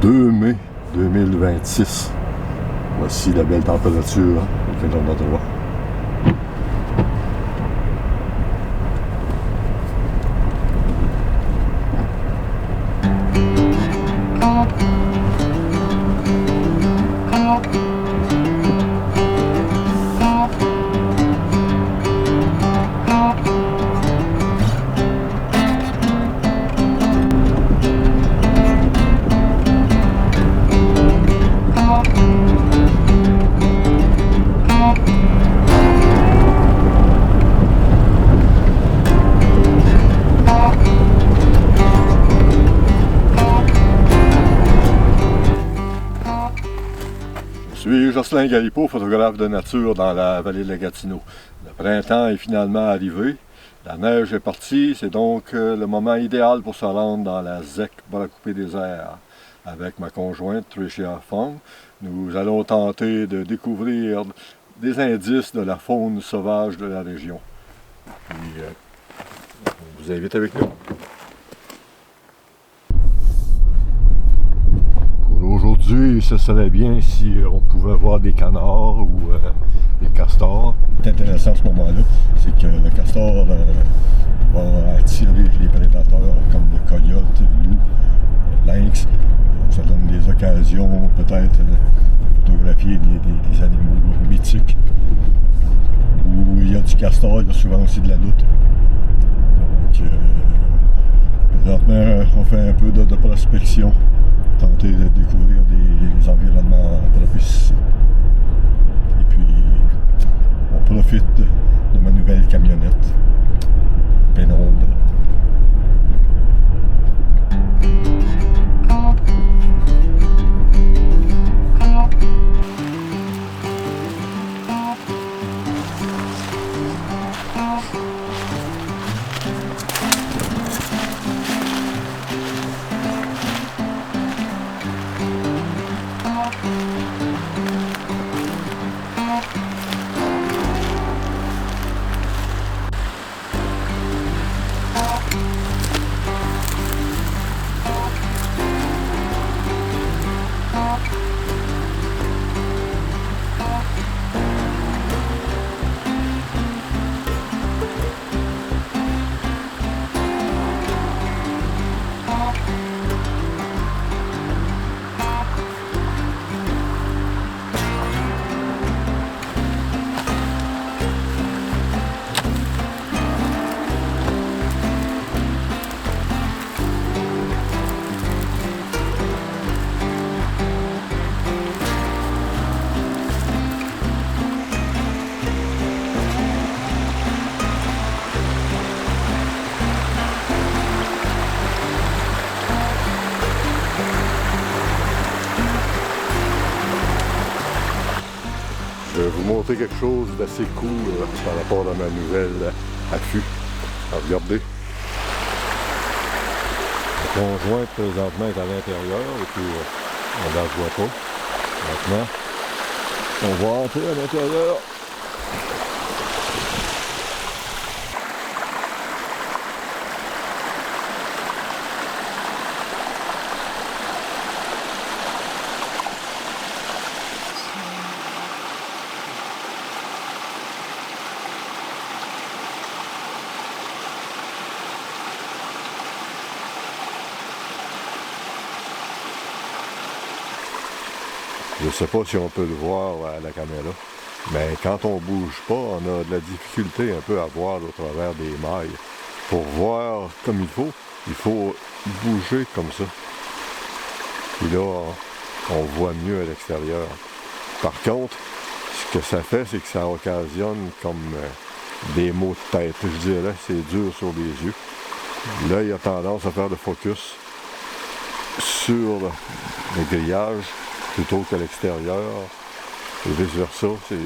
2 mai 2026. Voici la belle température que l'on a droit. Je suis Jocelyn Galipeau, photographe de nature dans la vallée de la Gatineau. Le printemps est finalement arrivé, la neige est partie, c'est donc le moment idéal pour se rendre dans la ZEC Bas-la-Coupée des Airs. Avec ma conjointe Tricia Fong, nous allons tenter de découvrir des indices de la faune sauvage de la région. Puis, on vous invite avec nous. Aujourd'hui, ce serait bien si on pouvait voir des canards ou des castors. Ce qui est intéressant à ce moment-là, c'est que le castor va attirer les prédateurs comme le coyote, le loup, lynx. Donc ça donne des occasions peut-être de photographier des animaux mythiques. Où il y a du castor, il y a souvent aussi de la loutre. Donc présentement, on fait un peu de prospection. Tenter de découvrir des environnements propices. Et puis, on profite de ma nouvelle camionnette pénombre. Je vais vous montrer quelque chose d'assez cool par rapport à ma nouvelle affût. Alors, regardez. La conjointe présentement est à l'intérieur et puis on ne la voit pas. Maintenant, on va entrer à l'intérieur. Je ne sais pas si on peut le voir à la caméra, mais quand on bouge pas, on a de la difficulté un peu à voir au travers des mailles. Pour voir comme il faut bouger comme ça. Puis là, on voit mieux à l'extérieur. Par contre, ce que ça fait, c'est que ça occasionne comme des maux de tête. Je dirais, c'est dur sur les yeux. L'œil a tendance à faire le focus sur le grillage plutôt qu'à l'extérieur, et vice-versa, c'est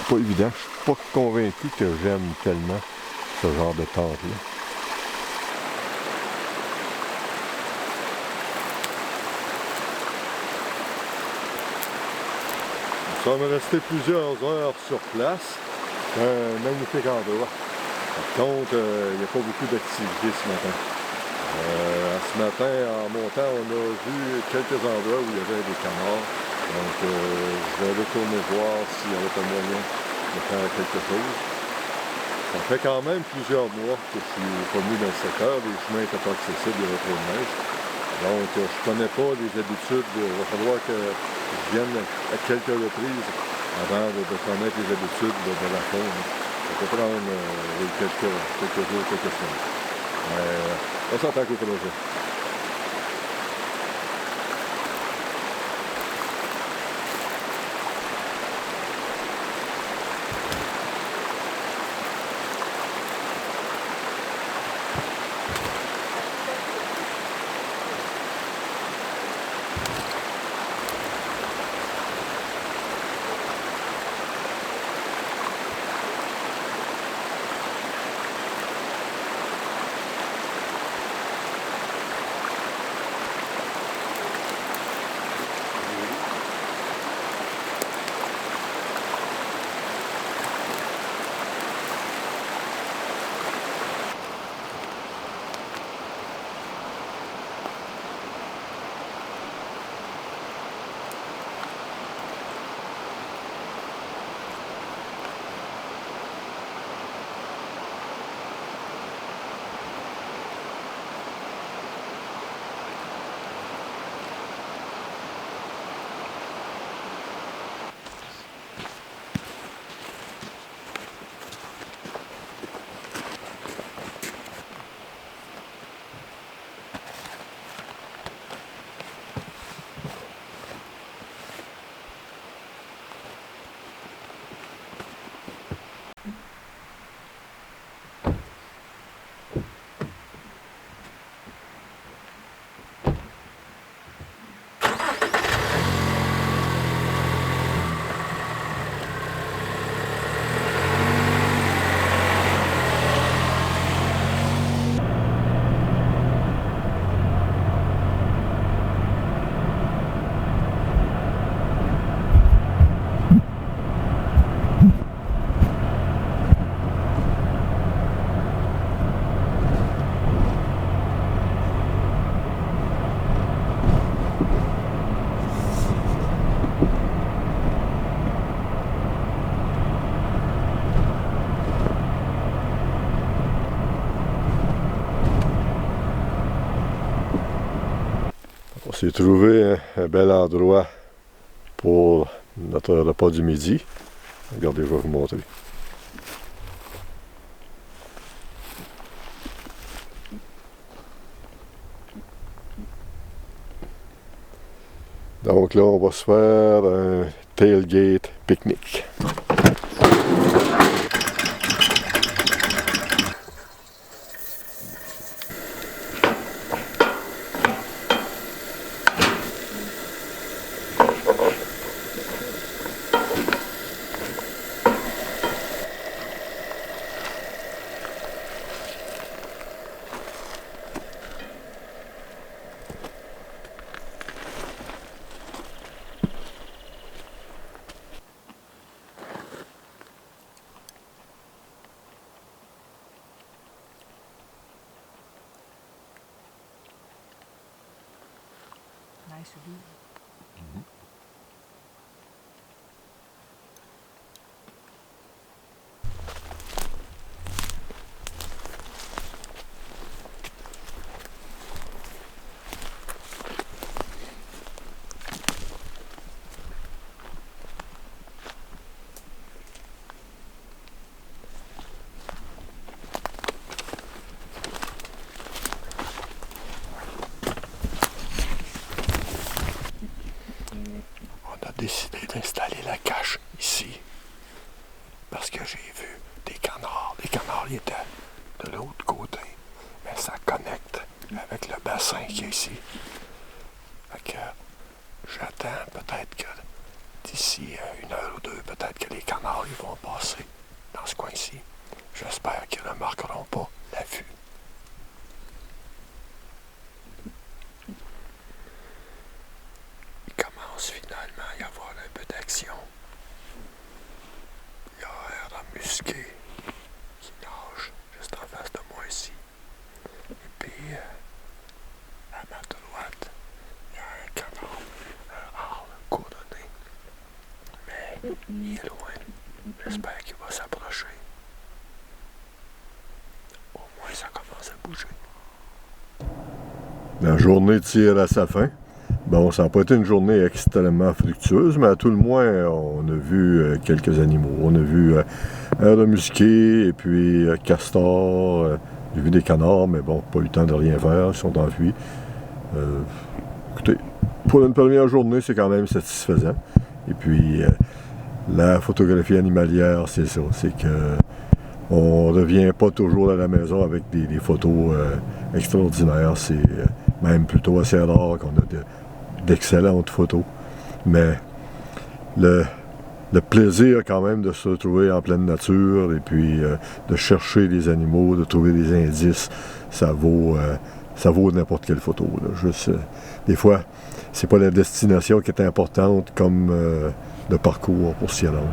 pas évident. Je suis pas convaincu que j'aime tellement ce genre de tente-là. Nous sommes restés plusieurs heures sur place. Un magnifique endroit. Par contre, il n'y a pas beaucoup d'activité ce matin. À ce matin, en montant, on a vu quelques endroits où il y avait des canards. Donc, je vais retourner voir s'il y avait un moyen de faire quelque chose. Ça fait quand même plusieurs mois que je suis pas venu dans le secteur. Les chemins n'étaient pas accessibles, il y avait trop de neige. Donc, je ne connais pas les habitudes. Il va falloir que je vienne à quelques reprises avant de connaître les habitudes de la faune. Ça peut prendre quelques jours, quelques semaines. Mais on s'attaque au projet. On s'est trouvé un bel endroit pour notre repas du midi. Regardez, je vais vous montrer. Donc là, on va se faire un tailgate pique-nique. Nice view. On a décidé d'installer la cache ici parce que j'ai vu des canards. Les canards ils étaient de l'autre côté, mais ça connecte avec le bassin qui est ici. Fait que j'attends peut-être que d'ici 1 heure ou 2, peut-être que les canards ils vont passer dans ce coin-ci. J'espère qu'ils ne remarqueront pas la vue. Il commence finalement à y avoir un peu d'action. Il y a un musqué qui nage juste en face de moi ici. Et puis, Il est loin. J'espère qu'il va s'approcher. Au moins, ça commence à bouger. La journée tire à sa fin. Bon, ça n'a pas été une journée extrêmement fructueuse, mais à tout le moins, on a vu quelques animaux. On a vu un remusqué et puis castor. J'ai vu des canards, mais bon, pas eu le temps de rien faire. Ils sont enfuis. Écoutez, pour une première journée, c'est quand même satisfaisant. Et puis, la photographie animalière, c'est ça. C'est que on ne revient pas toujours à la maison avec des photos extraordinaires. C'est même plutôt assez rare qu'on a d'excellentes photos. Mais le plaisir quand même de se retrouver en pleine nature et puis de chercher des animaux, de trouver des indices, ça vaut n'importe quelle photo. Là. Juste, des fois, c'est pas la destination qui est importante comme le parcours pour s'y rendre.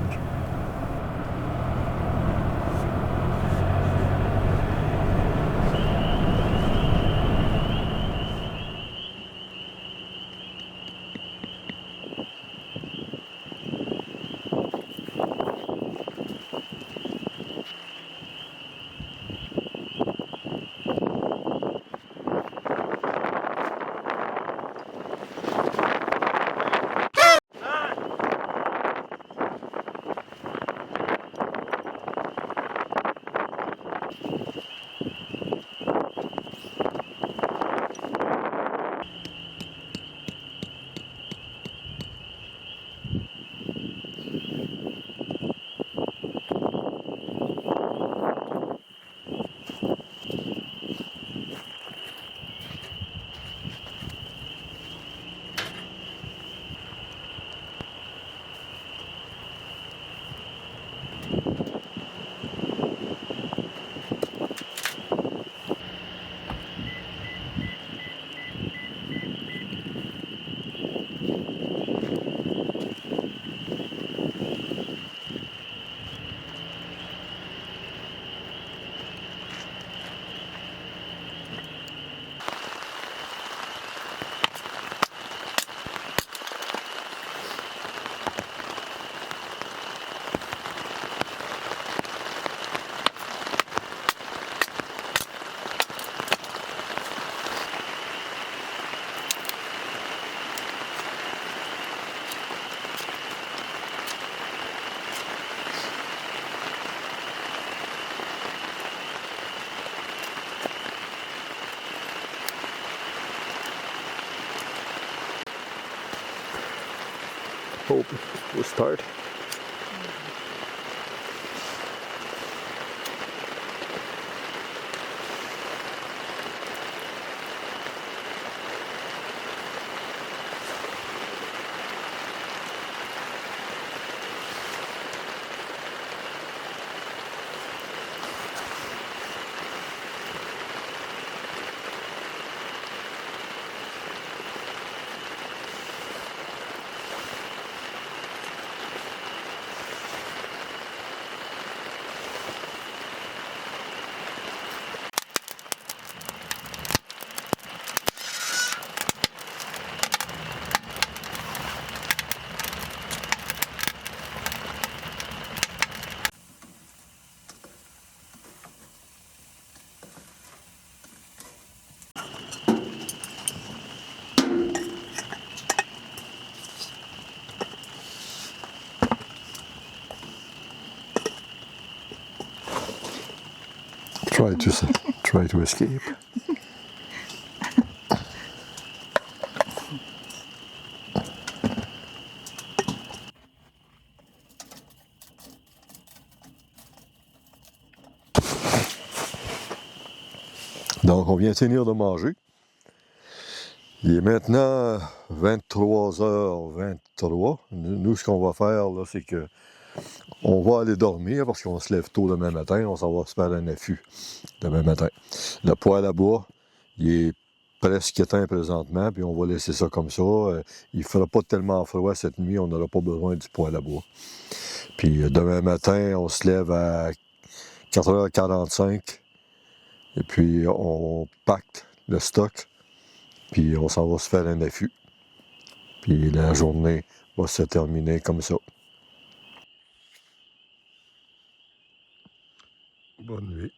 Hope we'll start. Try to escape. Donc, on vient finir de manger. Il est maintenant 23h23. Nous, ce qu'on va faire, là, c'est que on va aller dormir parce qu'on se lève tôt demain matin. On s'en va se faire un affût demain matin. Le poêle à bois, il est presque éteint présentement, puis on va laisser ça comme ça. Il ne fera pas tellement froid cette nuit, on n'aura pas besoin du poêle à bois. Puis demain matin, on se lève à 4h45, et puis on pacte le stock, puis on s'en va se faire un affût. Puis la journée va se terminer comme ça. Bonne nuit.